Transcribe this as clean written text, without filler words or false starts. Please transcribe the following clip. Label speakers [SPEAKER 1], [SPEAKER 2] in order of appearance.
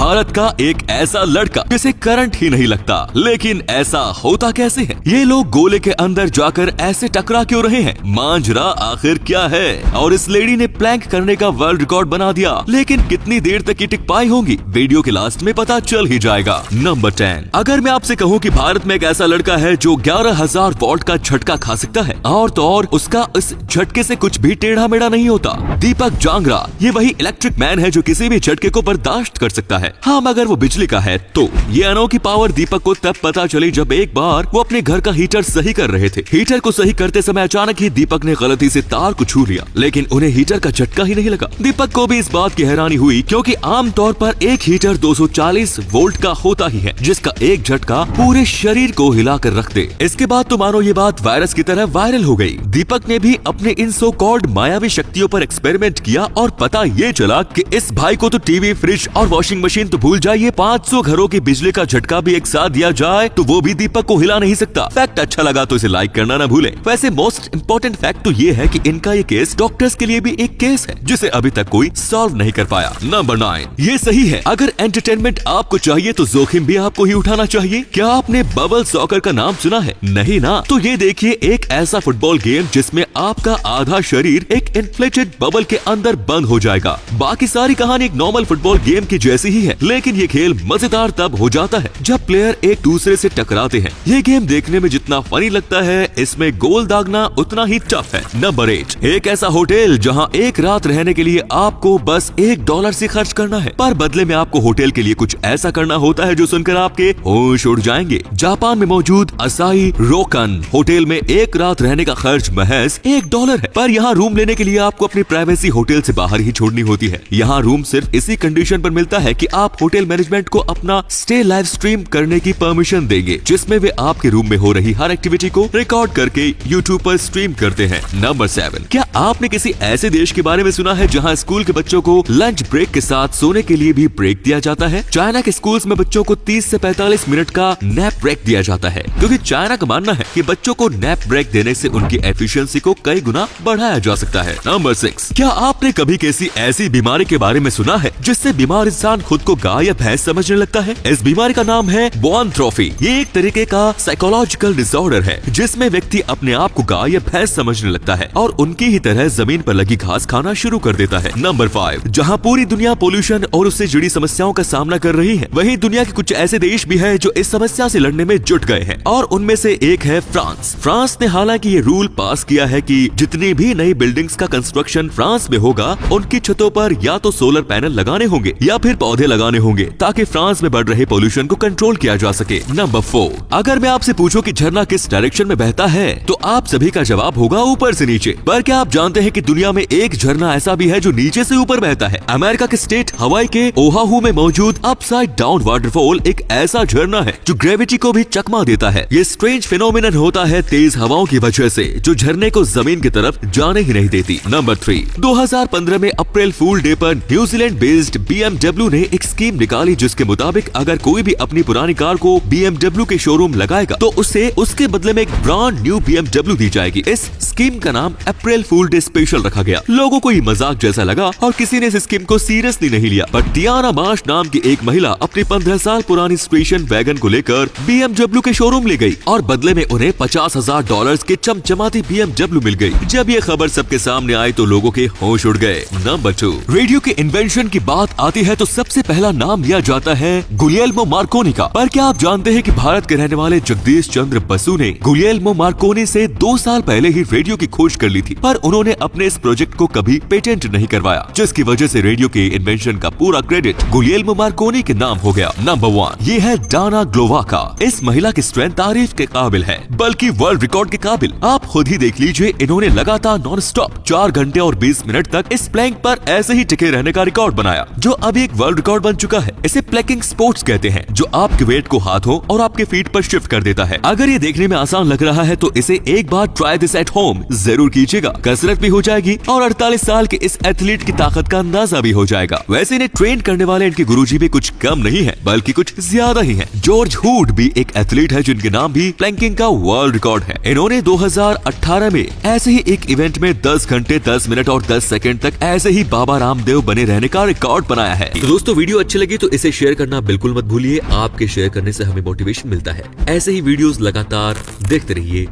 [SPEAKER 1] भारत का एक ऐसा लड़का जिसे करंट ही नहीं लगता, लेकिन ऐसा होता कैसे है? ये लोग गोले के अंदर जाकर ऐसे टकरा क्यों रहे हैं? मांजरा आखिर क्या है? और इस लेडी ने प्लैंक करने का वर्ल्ड रिकॉर्ड बना दिया, लेकिन कितनी देर तक ये टिक पाई होंगी? वीडियो के लास्ट में पता चल ही जाएगा। नंबर 10। अगर मैं आपसे कहूँ कि भारत में एक ऐसा लड़का है जो 11,000 वोल्ट का झटका खा सकता है, और तो और उसका इस झटके से कुछ भी टेढ़ा मेढ़ा नहीं होता। दीपक जांगरा ये वही इलेक्ट्रिक मैन है जो किसी भी झटके को बर्दाश्त कर सकता है। हाँ, मगर वो बिजली का है। तो ये अनोखी पावर दीपक को तब पता चली जब एक बार वो अपने घर का हीटर सही कर रहे थे। हीटर को सही करते समय अचानक ही दीपक ने गलती से तार को छू लिया, लेकिन उन्हें हीटर का झटका ही नहीं लगा। दीपक को भी इस बात की हैरानी हुई, क्योंकि आमतौर पर एक हीटर 240 वोल्ट का होता ही है, जिसका एक झटका पूरे शरीर को हिला कर रख दे। इसके बाद तो मानो ये बात वायरस की तरह वायरल हो गई। दीपक ने भी अपने इन सो कॉल्ड मायावी शक्तियों पर एक्सपेरिमेंट किया और पता ये चला कि इस भाई को तो टीवी, फ्रिज और वॉशिंग मशीन तो भूल जाइए, 500 घरों की बिजली का झटका भी एक साथ दिया जाए तो वो भी दीपक को हिला नहीं सकता। फैक्ट अच्छा लगा तो इसे लाइक करना ना भूलें। वैसे मोस्ट इम्पोर्टेंट फैक्ट तो ये है कि इनका ये केस डॉक्टर्स के लिए भी एक केस है, जिसे अभी तक कोई सॉल्व नहीं कर पाया। नंबर 9। ये सही है, अगर एंटरटेनमेंट आपको चाहिए तो जोखिम भी आपको ही उठाना चाहिए। क्या आपने बबल सॉकर का नाम सुना है? नहीं ना? तो ये देखिए एक ऐसा फुटबॉल गेम जिसमें आपका आधा शरीर एक इन्फ्लेटेड बबल के अंदर बंद हो जाएगा। बाकी सारी कहानी एक नॉर्मल फुटबॉल गेम की जैसी ही है, लेकिन ये खेल मजेदार तब हो जाता है जब प्लेयर एक दूसरे से टकराते हैं। ये गेम देखने में जितना फनी लगता है, इसमें गोल दागना उतना ही टफ है। नंबर 8। एक ऐसा होटल जहां एक रात रहने के लिए आपको बस $1 से खर्च करना है, पर बदले में आपको होटल के लिए कुछ ऐसा करना होता है जो सुनकर आपके होश उड़ जाएंगे। जापान में मौजूद असाई रोकन होटल में एक रात रहने का खर्च महज $1 है, पर यहाँ रूम लेने के लिए आपको अपनी प्राइवेसी होटल से बाहर ही छोड़नी होती है। यहाँ रूम सिर्फ इसी कंडीशन पर मिलता है कि आप होटल मैनेजमेंट को अपना स्टे लाइव स्ट्रीम करने की परमिशन देंगे, जिसमें वे आपके रूम में हो रही हर एक्टिविटी को रिकॉर्ड करके YouTube पर स्ट्रीम करते हैं। नंबर 7। क्या आपने किसी ऐसे देश के बारे में सुना है जहां स्कूल के बच्चों को लंच ब्रेक के साथ सोने के लिए भी ब्रेक दिया जाता है? चाइना के स्कूल्स में बच्चों को 30 से 45 मिनट का नैप ब्रेक दिया जाता है, क्योंकि चाइना का मानना है कि बच्चों को नैप ब्रेक देने से उनकी एफिशिएंसी को कई गुना बढ़ाया जा सकता है। नंबर 6। क्या आपने कभी किसी ऐसी बीमारी के बारे में सुना है जिससे बीमार इंसान खुद को गाय या भैंस समझने लगता है? इस बीमारी का नाम है बोआनथ्रोफी। ये एक तरीके का साइकोलॉजिकल डिसऑर्डर है जिसमें व्यक्ति अपने आप को गाय या भैंस समझने लगता है और उनकी ही तरह जमीन पर लगी घास खाना शुरू कर देता है। नंबर 5। जहां पूरी दुनिया पोल्यूशन और उससे जुड़ी समस्याओं का सामना कर रही है, वहीं दुनिया के कुछ ऐसे देश भी है जो इस समस्या से लड़ने में जुट गए हैं, और उनमें से एक है फ्रांस। फ्रांस ने हालांकि ये रूल पास किया है कि जितनी भी नई बिल्डिंग्स का कंस्ट्रक्शन फ्रांस में होगा, उनकी छतों पर या तो सोलर पैनल लगाने होंगे या फिर पौधे लगाने होंगे, ताकि फ्रांस में बढ़ रहे पोल्यूशन को कंट्रोल किया जा सके। नंबर 4। अगर मैं आपसे पूछूं कि झरना किस डायरेक्शन में बहता है, तो आप सभी का जवाब होगा ऊपर से नीचे। पर क्या आप जानते हैं कि दुनिया में एक झरना ऐसा भी है जो नीचे से ऊपर बहता है? अमेरिका के स्टेट हवाई के ओहाहू में मौजूद अपसाइड डाउन वाटरफॉल एक ऐसा झरना है जो ग्रेविटी को भी चकमा देता है। ये स्ट्रेंज फिनोमिनन होता है तेज हवाओं की वजह से, जो झरने को जमीन की तरफ जाने ही नहीं देती। नंबर 3। 2015 में अप्रैल फूल डे पर न्यूजीलैंड बेस्ड BMW ने एक स्कीम निकाली, जिसके मुताबिक अगर कोई भी अपनी पुरानी कार को BMW के शोरूम लगाएगा तो उसे उसके बदले में एक ब्रांड न्यू BMW दी जाएगी। इस स्कीम का नाम अप्रैल फूल डे स्पेशल रखा गया। लोगों को ये मजाक जैसा लगा और किसी ने इस स्कीम को सीरियसली नहीं लिया, पर टियाना मार्श नाम की एक महिला अपनी 15 साल पुरानी स्टेशन वैगन को लेकर BMW के शोरूम ले गई और बदले में उन्हें $50,000 की चमचमाती BMW मिल गई। जब ये खबर सबके सामने आई तो लोगों के होश उड़ गए। नंबर 2। रेडियो के इन्वेंशन की बात आती है तो सबसे पहला नाम लिया जाता है गुलियल्मो मार्कोनी का। पर क्या आप जानते हैं कि भारत के रहने वाले जगदीश चंद्र बसु ने गुलियल्मो मार्कोनी से 2 साल पहले ही रेडियो की खोज कर ली थी, पर उन्होंने अपने इस प्रोजेक्ट को कभी पेटेंट नहीं करवाया, जिसकी वजह से रेडियो के इन्वेंशन का पूरा क्रेडिट गुलियल्मो मार्कोनी के नाम हो गया। नंबर 1। ये है डाना ग्लोवाका। इस महिला की स्ट्रेंथ तारीफ के काबिल है, बल्कि वर्ल्ड रिकॉर्ड के काबिल। आप खुद ही देख लीजिए, इन्होंने लगातार नॉन स्टॉप 4 घंटे और 20 मिनट तक इस प्लैंक पर ऐसे ही टिके रहने का रिकॉर्ड बनाया, जो अभी एक वर्ल्ड रिकॉर्ड बन चुका है। इसे प्लैंकिंग स्पोर्ट्स कहते हैं, जो आपके वेट को हाथों और आपके फीट पर शिफ्ट कर देता है। अगर ये देखने में आसान लग रहा है तो इसे एक बार try this at home. Perform जरूर कीजिएगा। कसरत भी हो जाएगी और 48 साल के इस एथलीट की ताकत का अंदाजा भी हो जाएगा। वैसे इन्हें ट्रेन करने वाले इनके गुरुजी भी कुछ कम नहीं है, बल्कि कुछ ज्यादा ही है। जॉर्ज हूड भी एक एथलीट है जिनके नाम भी प्लैंकिंग का वर्ल्ड रिकॉर्ड है। इन्होंने 2018 में ऐसे ही एक इवेंट में 10 घंटे 10 मिनट और 10 सेकंड तक ऐसे ही बाबा रामदेव बने रहने का रिकॉर्ड बनाया है। तो दोस्तों वीडियो अच्छी लगी तो इसे शेयर करना बिल्कुल मत भूलिए। आपके शेयर करने से हमें मोटिवेशन मिलता है। ऐसे ही वीडियोस लगातार देखते रहिए।